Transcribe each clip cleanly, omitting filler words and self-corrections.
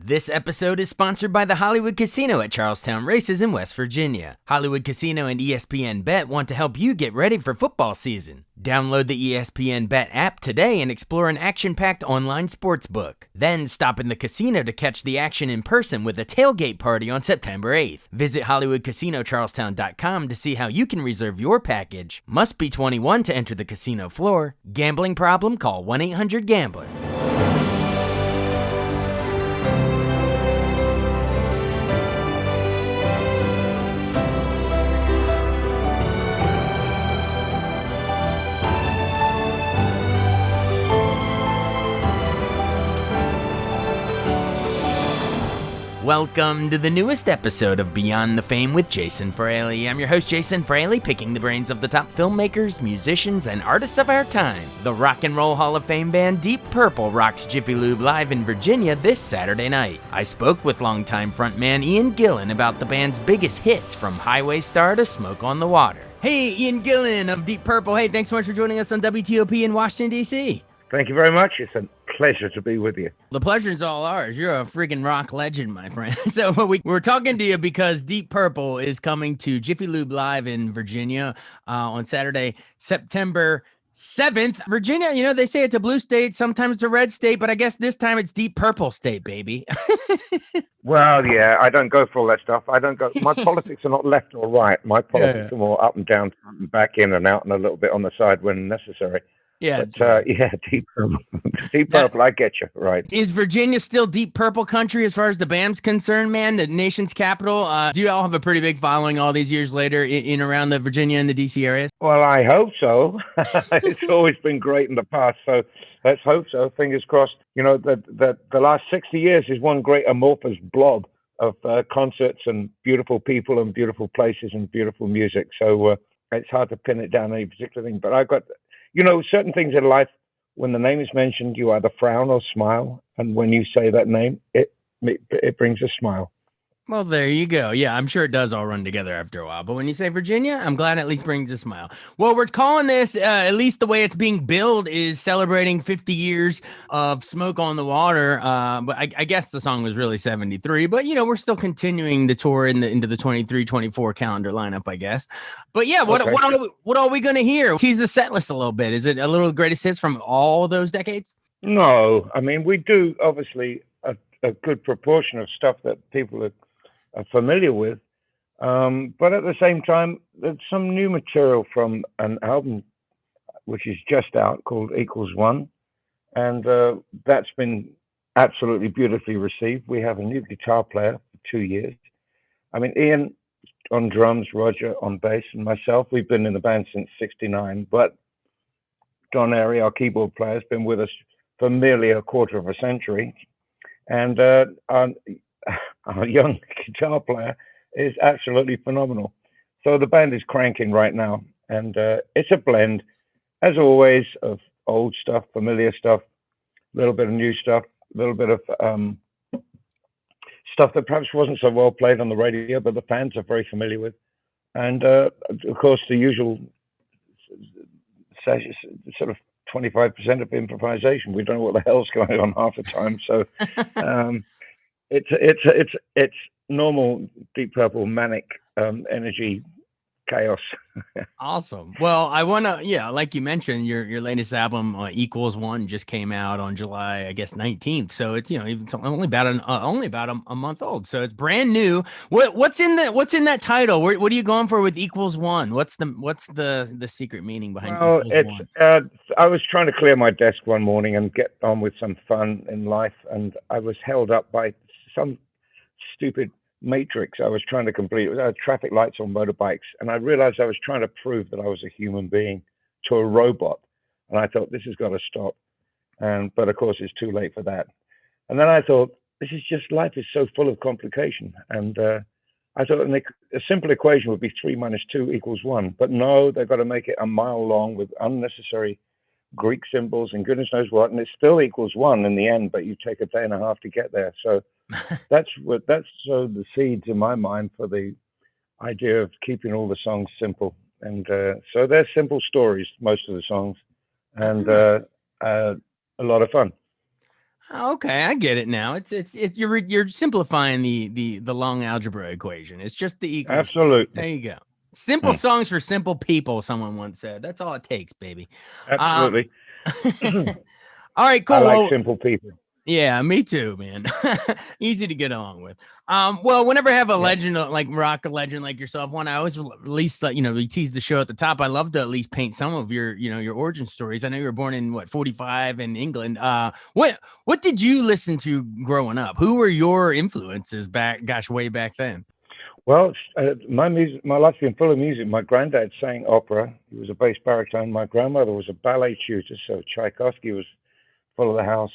This episode is sponsored by the Hollywood Casino at Charlestown Races in West Virginia. Hollywood Casino and ESPN Bet want to help you get ready for football season. Download the ESPN Bet app today and explore an action-packed online sportsbook. Then stop in the casino to catch the action in person with a tailgate party on September 8th. Visit HollywoodCasinoCharlestown.com to see how you can reserve your package. Must be 21 to enter the casino floor. Gambling problem? Call 1-800-GAMBLER. Welcome to the newest episode of Beyond the Fame with Jason Fraley. I'm your host, Jason Fraley, picking the brains of the top filmmakers, musicians, and artists of our time. The Rock and Roll Hall of Fame band Deep Purple rocks Jiffy Lube live in Virginia this Saturday night. I spoke with longtime frontman Ian Gillan about the band's biggest hits from Highway Star to Smoke on the Water. Hey, Ian Gillan of Deep Purple. Hey, thanks so much for joining us on WTOP in Washington, D.C. Thank you very much. It's a pleasure to be with you. The pleasure's all ours. You're a freaking rock legend, my friend. So we're talking to you because Deep Purple is coming to Jiffy Lube Live in Virginia on Saturday, September 7th. Virginia, you know, they say it's a blue state, sometimes it's a red state, but I guess this time it's Deep Purple state, baby. Well, yeah, I don't go for all that stuff. My politics are not left or right. My politics are more up and down, front and back, in and out, and a little bit on the side when necessary. Yeah, but Deep Purple. Deep Purple, I get you, right. Is Virginia still Deep Purple country as far as the band's concerned, man? The nation's capital? Do you all have a pretty big following all these years later in around the Virginia and the D.C. areas? Well, I hope so. It's always been great in the past, so let's hope so. Fingers crossed. You know, the last 60 years is one great amorphous blob of concerts and beautiful people and beautiful places and beautiful music. So it's hard to pin it down any particular thing. But I've got... You know, certain things in life, when the name is mentioned, you either frown or smile. And when you say that name, it brings a smile. Well, there you go. Yeah, I'm sure it does all run together after a while. But when you say Virginia, I'm glad it at least brings a smile. Well, we're calling this, at least the way it's being billed, is celebrating 50 years of Smoke on the Water. But I guess the song was really 73. But, you know, we're still continuing the tour into the 23-24 calendar lineup, I guess. But, yeah, what are we going to hear? Tease the set list a little bit. Is it a little greatest hits from all those decades? No. I mean, we do, obviously, a good proportion of stuff that people are familiar with, but at the same time, there's some new material from an album which is just out called Equals One, and that's been absolutely beautifully received. We have a new guitar player for 2 years. I mean, Ian on drums, Roger on bass, and myself, we've been in the band since '69, but Don Airy, our keyboard player, has been with us for nearly a quarter of a century, and our young guitar player is absolutely phenomenal. So the band is cranking right now, and it's a blend, as always, of old stuff, familiar stuff, a little bit of new stuff, a little bit of stuff that perhaps wasn't so well played on the radio, but the fans are very familiar with. And, of course, the usual sort of 25% of improvisation. We don't know what the hell's going on half the time. So it's normal Deep Purple manic energy chaos. Awesome. Well, I want to, like you mentioned, your latest album, Equals One, just came out on July, I guess, 19th. So it's, it's only about a month old. So it's brand new. What's in that title? What are you going for with Equals One? What's the secret meaning behind Equals One? I was trying to clear my desk one morning and get on with some fun in life, and I was held up by some stupid matrix I was trying to complete. It was traffic lights on motorbikes, and I realized I was trying to prove that I was a human being to a robot, and I thought, this has got to stop. But of course it's too late for that. And then I thought, this is just, life is so full of complication, and I thought a simple equation would be 3 minus 2 equals 1, but no, they've got to make it a mile long with unnecessary Greek symbols and goodness knows what, and it still equals 1 in the end, but you take a day and a half to get there. So that's sowed the seeds in my mind for the idea of keeping all the songs simple. And so they're simple stories, most of the songs, and a lot of fun. Okay, I get it now. You're simplifying the long algebra equation. It's just the equals. There Absolutely. you go. Simple Hmm. songs for simple people, someone once said. That's all it takes, baby. Um, Absolutely. all right, I cool. like Well, simple people. yeah, me too, man. Easy to get along with. Well, whenever I have a Yeah. legend like rock, a legend like yourself, one I always at least we tease the show at the top. I love to at least paint some of your your origin stories. I know you were born in what 45 in England. What did you listen to growing up? Who were your influences back? Gosh, way back then. Well, my music, my life's been full of music. My granddad sang opera. He was a bass baritone. My grandmother was a ballet tutor, so Tchaikovsky was full of the house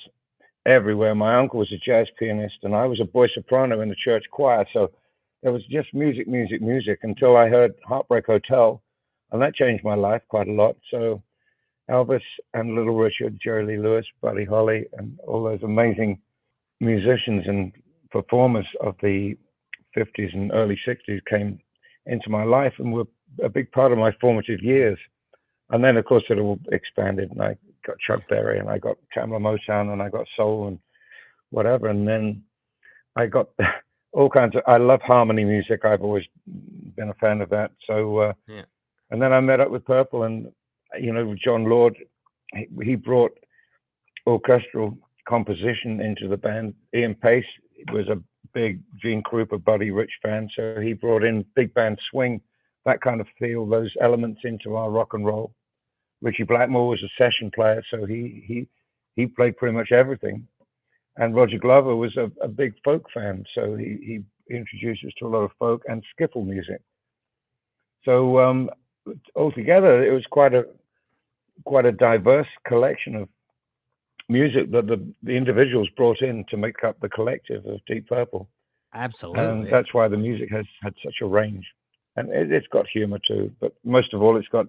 everywhere. My uncle was a jazz pianist, and I was a boy soprano in the church choir. So there was just music, music, music until I heard Heartbreak Hotel, and that changed my life quite a lot. So Elvis and Little Richard, Jerry Lee Lewis, Buddy Holly, and all those amazing musicians and performers of the 50s and early 60s came into my life and were a big part of my formative years. And then, of course, it all expanded, and I got Chuck Berry, and I got Tamla Motown, and I got soul and whatever. And then I got all kinds of. I love harmony music. I've always been a fan of that. So, Yeah, and then I met up with Purple, and John Lord. He brought orchestral composition into the band. Ian Pace was a big Gene Krupa, Buddy Rich fan, so he brought in big band swing, that kind of feel, those elements into our rock and roll. Richie Blackmore was a session player, so he played pretty much everything. And Roger Glover was a big folk fan, so he introduced us to a lot of folk and skiffle music. So altogether, it was quite a diverse collection of music that the individuals brought in to make up the collective of Deep Purple, and absolutely. that's why the music has had such a range. And it's got humor too, but most of all, it's got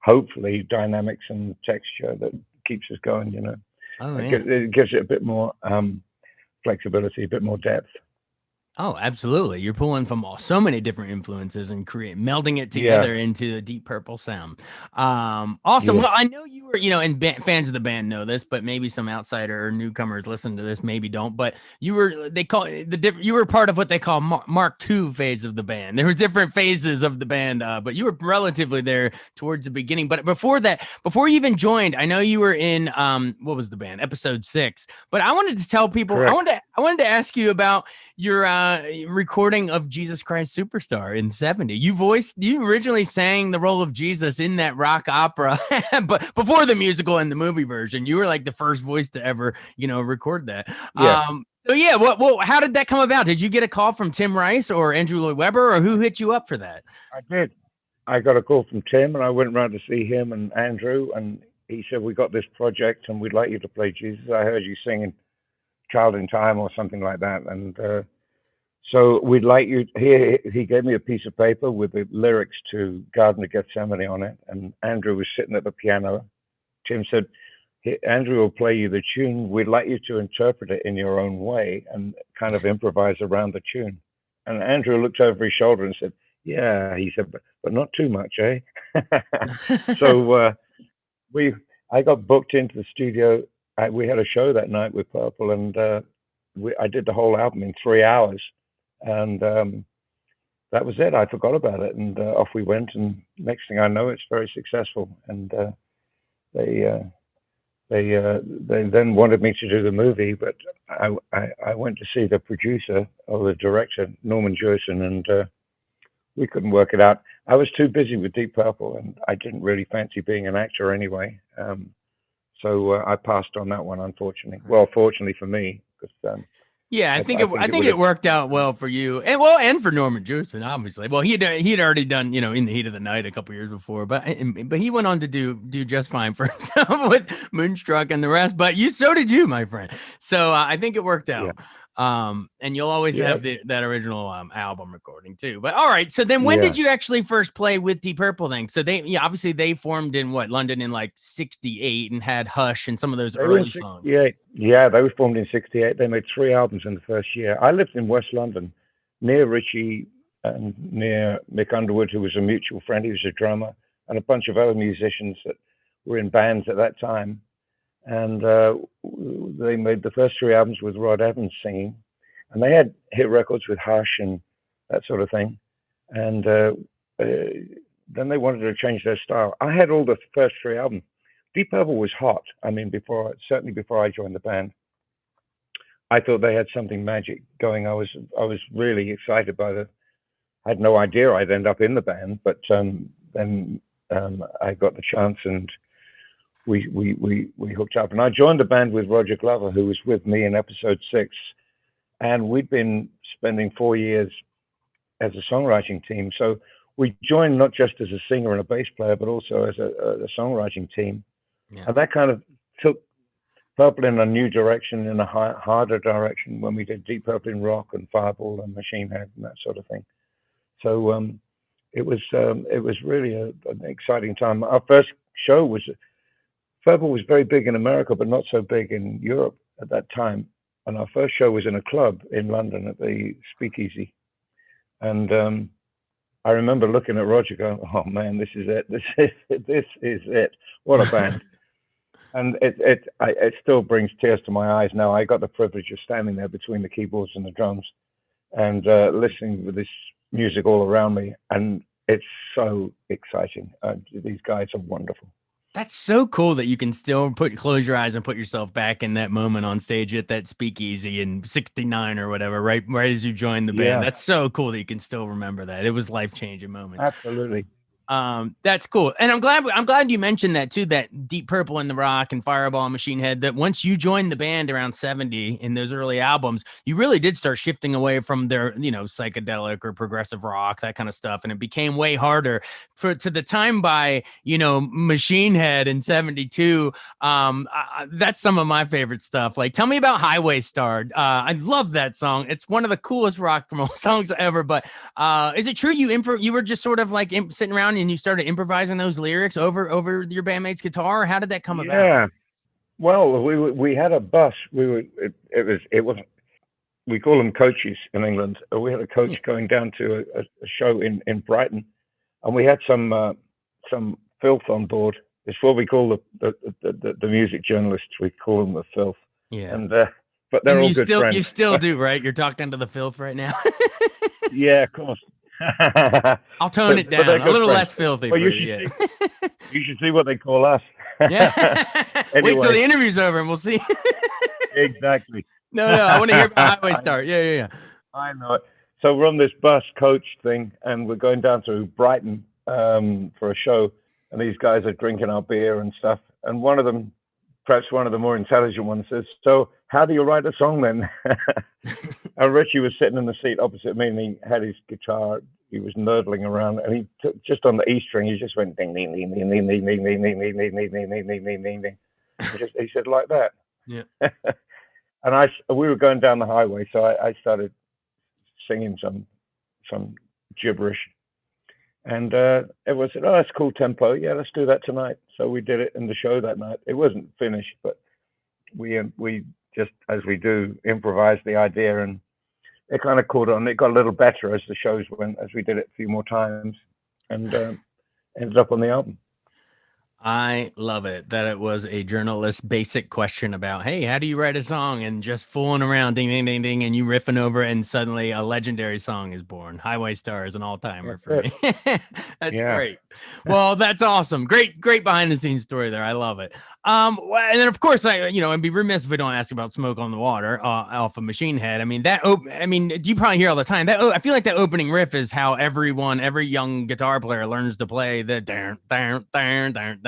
hopefully dynamics and texture that keeps us going. Oh yeah. It gives it a bit more flexibility, a bit more depth. Oh, absolutely. You're pulling from so many different influences and melding it Yeah, together into a Deep Purple sound. Awesome. yeah. Well, I know you were, and fans of the band know this, but maybe some outsider or newcomers listen to this, maybe don't. But you were part of what they call Mark II phase of the band. There was different phases of the band, but you were relatively there towards the beginning. But before that, before you even joined, I know you were in what was the band? Episode 6. But I wanted to tell people, Correct. I wanted to ask you about your recording of Jesus Christ Superstar in '70. You originally sang the role of Jesus in that rock opera, but before the musical and the movie version, you were like the first voice to ever, record that. Yeah, So yeah, how did that come about? Did you get a call from Tim Rice or Andrew Lloyd Webber, or who hit you up for that? I did. I got a call from Tim, and I went round to see him and Andrew, and he said, "We got this project, and we'd like you to play Jesus. I heard you singing Child in Time or something like that, and so we'd like you." He gave me a piece of paper with the lyrics to Garden of Gethsemane on it, and Andrew was sitting at the piano. Tim said, Andrew will play you the tune. We'd like you to interpret it in your own way and kind of improvise around the tune. And Andrew looked over his shoulder and said, "Yeah," he said, but not too much, eh?" So we, I got booked into the studio. We had a show that night with Purple, and I did the whole album in 3 hours, and that was it. I forgot about it, and off we went. And next thing I know, it's very successful. And they they then wanted me to do the movie, but I went to see the producer or the director, Norman Jewison, and we couldn't work it out. I was too busy with Deep Purple, and I didn't really fancy being an actor anyway. So I passed on that one, unfortunately. Well, fortunately for me, because Yeah, I think I it think would it have. worked out well for you, and for Norman Jewison, obviously. Well, he had already done In the Heat of the Night a couple years before, but he went on to do just fine for himself with Moonstruck and the rest. But so did you, my friend. So I think it worked Yeah, out. And you'll always yeah, have that original album recording too. But all right, so then when yeah. did you actually first play with Deep Purple? Then, so obviously they formed in London in like '68 and had Hush and some of those They were in early songs. '68. Yeah, they were formed in '68. They made 3 albums in the first year. I lived in West London, near Richie and near Mick Underwood, who was a mutual friend. He was a drummer, and a bunch of other musicians that were in bands at that time. and they made the first three albums with Rod Evans singing, and they had hit records with Hush and that sort of thing. And then they wanted to change their style. I had all the first three albums. Deep Purple was hot. I mean, certainly before I joined the band, I thought they had something magic going. I was really excited by the. I had no idea I'd end up in the band, but then I got the chance, and we hooked up. And I joined the band with Roger Glover, who was with me in episode 6, and we'd been spending 4 years as a songwriting team. So we joined not just as a singer and a bass player, but also as a songwriting team. Yeah. And that kind of took Purple in a new direction, in a harder direction, when we did Deep Purple in rock and Fireball and Machine Head and that sort of thing. So it was really an exciting time. Our first show was, Purple was very big in America, but not so big in Europe at that time. And our first show was in a club in London at the Speakeasy. And I remember looking at Roger going, "Oh man, this is it. This is it. What a band." And it still brings tears to my eyes now. I got the privilege of standing there between the keyboards and the drums and listening to this music all around me. And it's so exciting. These guys are wonderful. That's so cool that you can still close your eyes and put yourself back in that moment on stage at that Speakeasy in '69 or whatever, right as you joined the band. Yeah. That's so cool that you can still remember that. It was a life-changing moment. Absolutely. That's cool. And I'm glad you mentioned that too, that Deep Purple and the Rock and Fireball and Machine Head, that once you joined the band around 70 in those early albums, you really did start shifting away from their, psychedelic or progressive rock, that kind of stuff. And it became way harder to the time by, Machine Head in 72. That's some of my favorite stuff. Like, tell me about Highway Star. I love that song. It's one of the coolest rock and roll songs ever. But is it true you were just sort of like sitting around and you started improvising those lyrics over your bandmate's guitar? Or how did that come about? Yeah, well, we had a bus. It was we call them coaches in England. We had a coach going down to a show in Brighton, and we had some filth on board. It's what we call the music journalists. We call them the filth. Yeah, and but they're all good friends. You still do, right? You're talking to the filth right now. Yeah, of course. I'll tone it down a little less filthy. Well, you should see what they call us. Yeah. Anyway. Wait till the interview's over and we'll see. Exactly. No, I want to hear about Highway Star. Yeah. I know it. So we're on this bus coach thing, and we're going down to Brighton for a show, and these guys are drinking our beer and stuff. And one of them, perhaps one of the more intelligent ones, says, "So how do you write a song then?" And Richie was sitting in the seat opposite me, and he had his guitar. He was nerdling around, and he took, just on the E string, he just went ding ding ding ding ding ding ding ding ding ding ding ding ding ding ding ding ding ding. He said like that. Yeah. And we were going down the highway, so I started singing some gibberish, and it was, "Oh, that's cool tempo. Yeah, let's do that tonight." So we did it in the show that night. It wasn't finished, but we just, as we do, improvised the idea, and it kind of caught on. It got a little better as the shows went, as we did it a few more times, and ended up on the album. I love it that it was a journalist's basic question about, hey, how do you write a song? And just fooling around, ding, ding, ding, ding, and you riffing over it, and suddenly a legendary song is born. Highway Star is an all-timer for me. That's great. Well, that's awesome. Great behind-the-scenes story there. I love it. And then, of course, I'd be remiss if we don't ask about Smoke on the Water off of Machine Head. I mean, you probably hear all the time. I feel like that opening riff is how every young guitar player learns to play the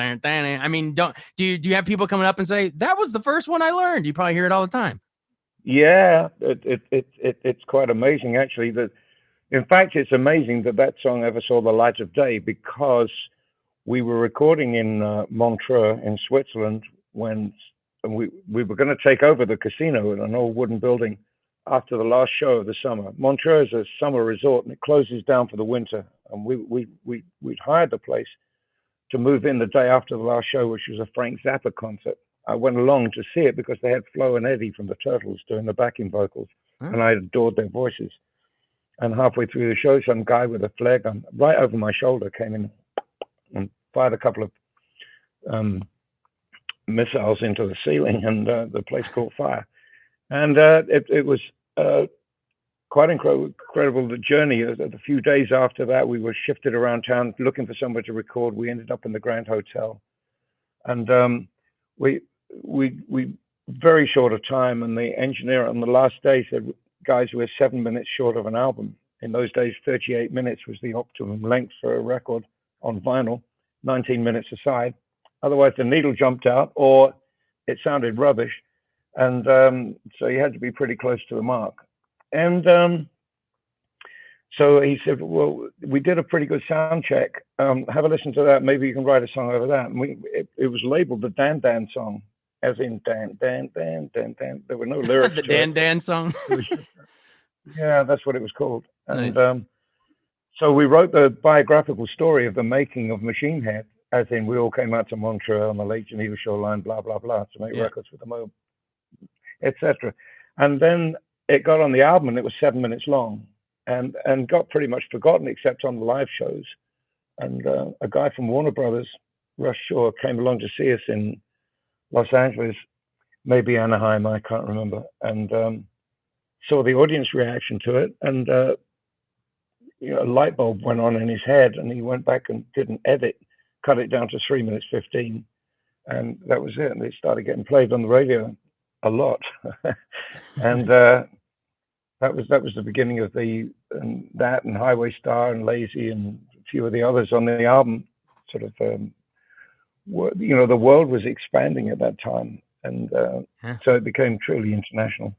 I mean, do you have people coming up and say, "That was the first one I learned"? You probably hear it all the time. Yeah, it's quite amazing, actually. In fact, it's amazing that song ever saw the light of day, because we were recording in Montreux in Switzerland when we were going to take over the casino in an old wooden building after the last show of the summer. Montreux is a summer resort, and it closes down for the winter. And we'd hired the place to move in the day after the last show, which was a Frank Zappa concert. I went along to see it because they had Flo and Eddie from the Turtles doing the backing vocals, and I adored their voices. And halfway through the show, some guy with a flare gun right over my shoulder came in and fired a couple of missiles into the ceiling, and the place caught fire. And it was quite incredible, the journey. A few days after that, we were shifted around town looking for somewhere to record. We ended up in the Grand Hotel, and we very short of time. And the engineer on the last day said, "Guys, we're 7 minutes short of an album." In those days, 38 minutes was the optimum length for a record on vinyl, 19 minutes aside. Otherwise, the needle jumped out or it sounded rubbish. And so you had to be pretty close to the mark. And so he said, "Well, we did a pretty good sound check. Have a listen to that. Maybe you can write a song over that." And it was labeled the Dan Dan song, as in Dan, Dan, Dan, Dan, Dan. There were no lyrics. The Dan Dan song. Yeah, that's what it was called. And Nice. so we wrote the biographical story of the making of Machine Head, as in we all came out to Montreal on the Lake Geneva shoreline, blah, blah, blah, to make records with the Moog, etc. And then it got on the album, and it was 7 minutes long, and got pretty much forgotten except on the live shows. And a guy from Warner Brothers, Russ Shaw, came along to see us in Los Angeles, maybe Anaheim, I can't remember, and saw the audience reaction to it, and a light bulb went on in his head, and he went back and did an edit, cut it down to 3 minutes 15, and that was it. And it started getting played on the radio a lot, and that was the beginning of that and Highway Star and Lazy and a few of the others on the album. Sort of, the world was expanding at that time, and so it became truly international.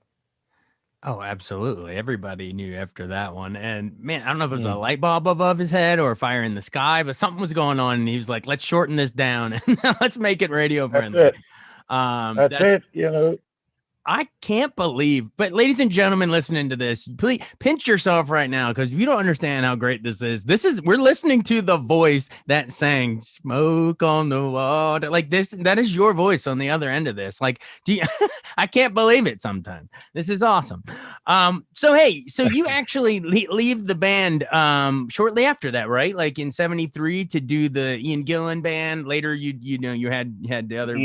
Oh, absolutely. Everybody knew after that one. And man, I don't know if it was a light bulb above his head or a fire in the sky, but something was going on. And he was like, "Let's shorten this down and let's make it radio friendly." That's it. I can't believe, but ladies and gentlemen listening to this, please pinch yourself right now, because you don't understand how great this is. We're listening to the voice that sang "Smoke on the Water." Like this, that is your voice on the other end of this. Like, I can't believe it sometimes. This is awesome. So you actually leave the band shortly after that, right? Like in '73 to do the Ian Gillan band. Later, you had the other,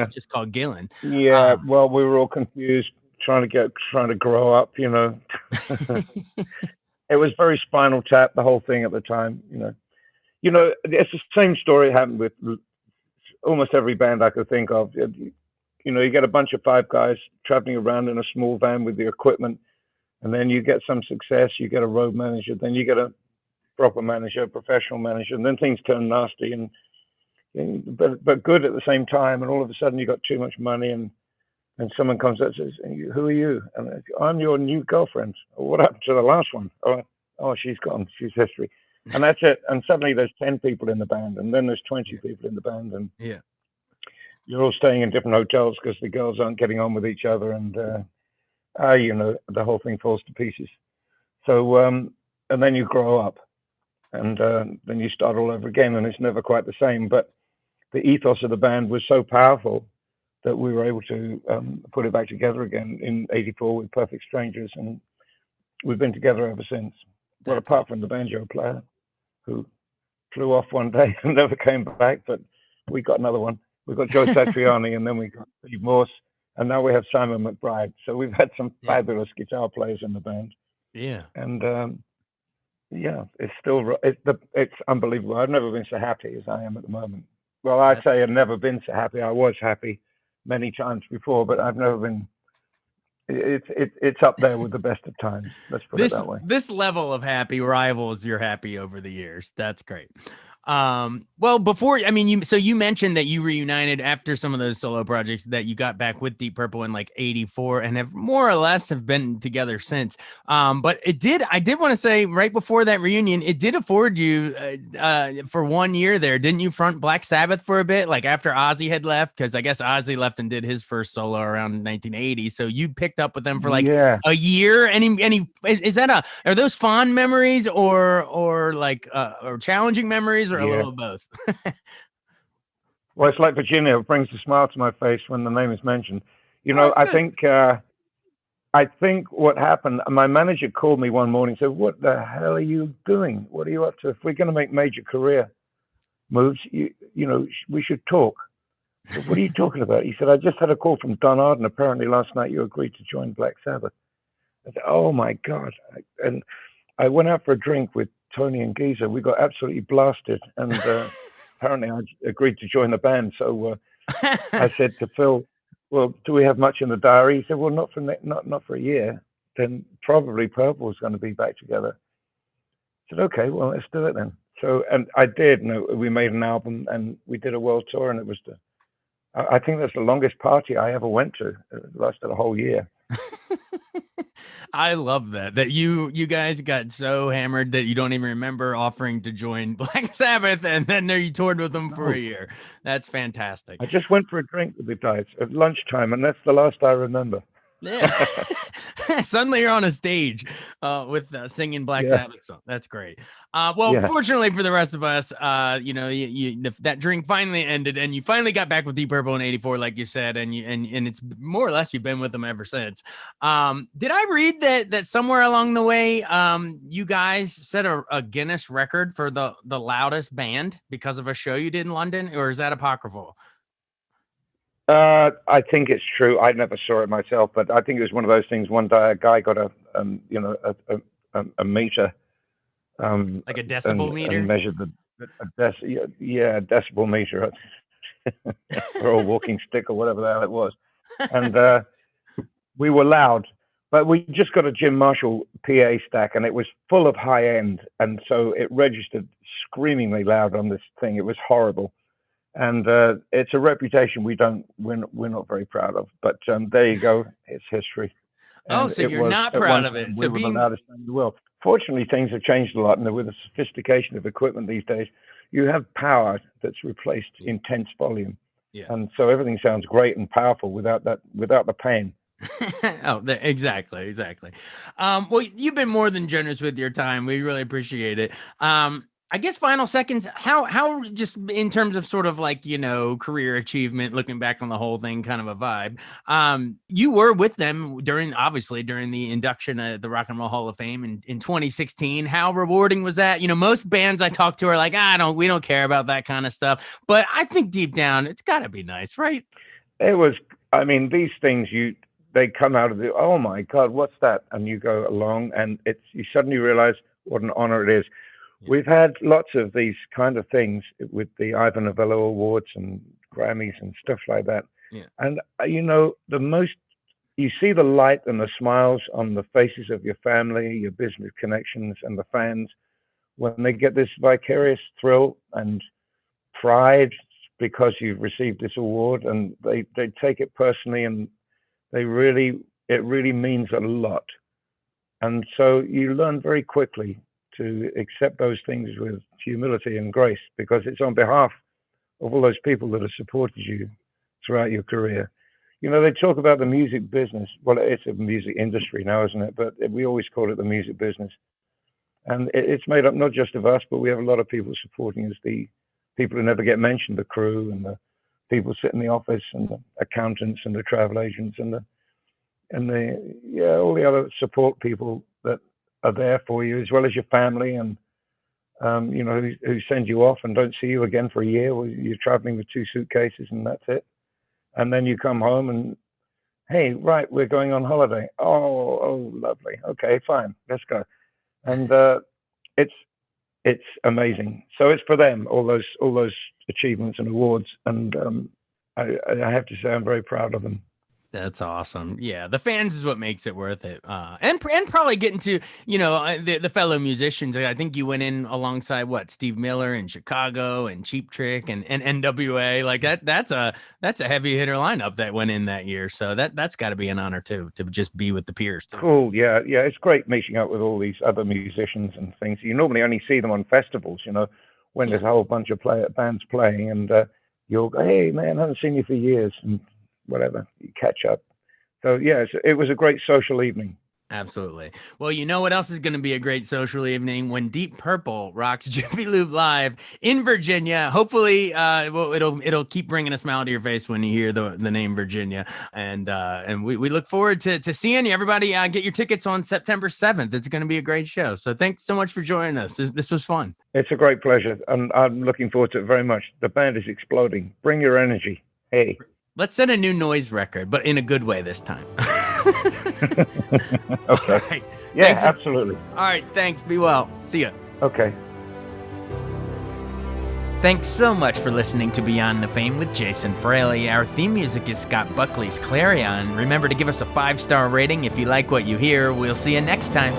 just called Gillan. Yeah, well, we were all confused, trying to grow up. It was very Spinal Tap, the whole thing at the time. It's the same story happened with almost every band I could think of. You get a bunch of five guys traveling around in a small van with the equipment, and then you get some success, you get a road manager, then you get a proper manager, a professional manager, and then things turn nasty but good at the same time, and all of a sudden you got too much money, and someone comes up and says, "Who are you?" And "I'm your new girlfriend." "What happened to the last one?" "Oh, she's gone. She's history." And that's it. And suddenly there's 10 people in the band, and then there's 20 people in the band, and you're all staying in different hotels because the girls aren't getting on with each other, and the whole thing falls to pieces. So and then you grow up, and then you start all over again, and it's never quite the same. But the ethos of the band was so powerful that we were able to put it back together again in '84 with Perfect Strangers, and we've been together ever since. Well, apart from the banjo player who flew off one day and never came back, but we got another one. We got Joe Satriani, and then we got Steve Morse, and now we have Simon McBride. So we've had some fabulous guitar players in the band. Yeah. And it's still it's unbelievable. I've never been so happy as I am at the moment. Well, I'd say I've never been so happy. I was happy many times before, but I've never been. It's up there with the best of times. Let's put it that way. This level of happy rivals, you're happy over the years. That's great. Well, before, you mentioned that you reunited after some of those solo projects, that you got back with Deep Purple in like '84 and have more or less have been together since. But I did want to say right before that reunion, it did afford you, for 1 year there. Didn't you front Black Sabbath for a bit? Like after Ozzy had left, cause I guess Ozzy left and did his first solo around 1980. So you picked up with them for like a year. Are those fond memories or like, or challenging memories? Or a little of both? Well, it's like Virginia. It brings a smile to my face when the name is mentioned. I think what happened, my manager called me one morning and said, "What the hell are you doing? What are you up to? If we're going to make major career moves, we should talk." said, what are you talking about? He said, I just had a call from Don Arden. Apparently last night you agreed to join Black Sabbath. I said, oh my God. And I went out for a drink with Tony and Geezer. We got absolutely blasted. And apparently I agreed to join the band. So I said to Phil, well, do we have much in the diary? He said, well, not for a year. Then probably Purple's going to be back together. I said, okay, well, let's do it then. So, and I did. We made an album and we did a world tour, and it was I think that's the longest party I ever went to. It lasted a whole year. I love that you guys got so hammered that you don't even remember offering to join Black Sabbath, and then there you toured with them for a year. That's fantastic. I just went for a drink with the guys at lunchtime, and that's the last I remember. Yeah. Suddenly you're on a stage with singing Black Sabbath song. That's great. Fortunately for the rest of us, that drink finally ended, and you finally got back with Deep Purple in '84, like you said, and it's more or less you've been with them ever since. Did I read that somewhere along the way, you guys set a Guinness record for the loudest band because of a show you did in London, or is that apocryphal? I think it's true. I never saw it myself, but I think it was one of those things. One day, a guy got a meter, like a decibel meter, and measured a decibel meter, or a walking stick, or whatever the hell it was. And we were loud, but we just got a Jim Marshall PA stack, and it was full of high end, and so it registered screamingly loud on this thing. It was horrible. And it's a reputation we're not very proud of. But there you go, it's history. And so you're not proud of it. We were the loudest band in the world. Fortunately, things have changed a lot, and with the sophistication of equipment these days, you have power that's replaced intense volume. Yeah. And so everything sounds great and powerful without the pain. Exactly. Well, you've been more than generous with your time. We really appreciate it. I guess final seconds, how just in terms of sort of like, career achievement, looking back on the whole thing, kind of a vibe. You were with them during the induction at the Rock and Roll Hall of Fame in 2016. How rewarding was that? Most bands I talk to are like, we don't care about that kind of stuff. But I think deep down, it's got to be nice, right? It was, these things, they come out of the, oh my God, what's that? And you go along and you suddenly realize what an honor it is. We've had lots of these kind of things with the Ivor Novello Awards and Grammys and stuff like that. Yeah. And, you see the light and the smiles on the faces of your family, your business connections, and the fans when they get this vicarious thrill and pride because you've received this award, and they take it personally, and it really means a lot. And so you learn very quickly to accept those things with humility and grace, because it's on behalf of all those people that have supported you throughout your career. They talk about the music business. Well, it's a music industry now, isn't it? But we always call it the music business. And it's made up not just of us, but we have a lot of people supporting us, the people who never get mentioned, the crew and the people sit in the office and the accountants and the travel agents and all the other support people that are there for you, as well as your family, and who send you off and don't see you again for a year. You're traveling with 2 suitcases and that's it. And then you come home and, hey, right, we're going on holiday. Oh, lovely. Okay, fine, let's go. And it's amazing. So it's for them, all those achievements and awards. And I have to say I'm very proud of them. That's awesome. Yeah, the fans is what makes it worth it. And probably getting to, the fellow musicians. I think you went in alongside Steve Miller in Chicago and Cheap Trick and NWA. Like that's a heavy hitter lineup that went in that year. So that's got to be an honor too, to just be with the peers too. Cool. Yeah. It's great meeting up with all these other musicians and things. You normally only see them on festivals, when there's a whole bunch of bands playing, and you'll go, hey man, I haven't seen you for years, and whatever, you catch up. So yeah, it was a great social evening. Absolutely. Well, you know what else is going to be a great social evening? When Deep Purple rocks Jiffy Lube Live in Virginia. Hopefully, it'll keep bringing a smile to your face when you hear the name Virginia. And we look forward to seeing you. Everybody, get your tickets on September 7th. It's going to be a great show. So thanks so much for joining us. This was fun. It's a great pleasure, and I'm looking forward to it very much. The band is exploding. Bring your energy. Hey. Let's set a new noise record, but in a good way this time. Okay. All right. Yeah, Thanks. absolutely. All right, thanks. Be well. See ya. Okay. Thanks so much for listening to Beyond the Fame with Jason Fraley. Our theme music is Scott Buckley's Clarion. Remember to give us a 5-star rating if you like what you hear. We'll see you next time.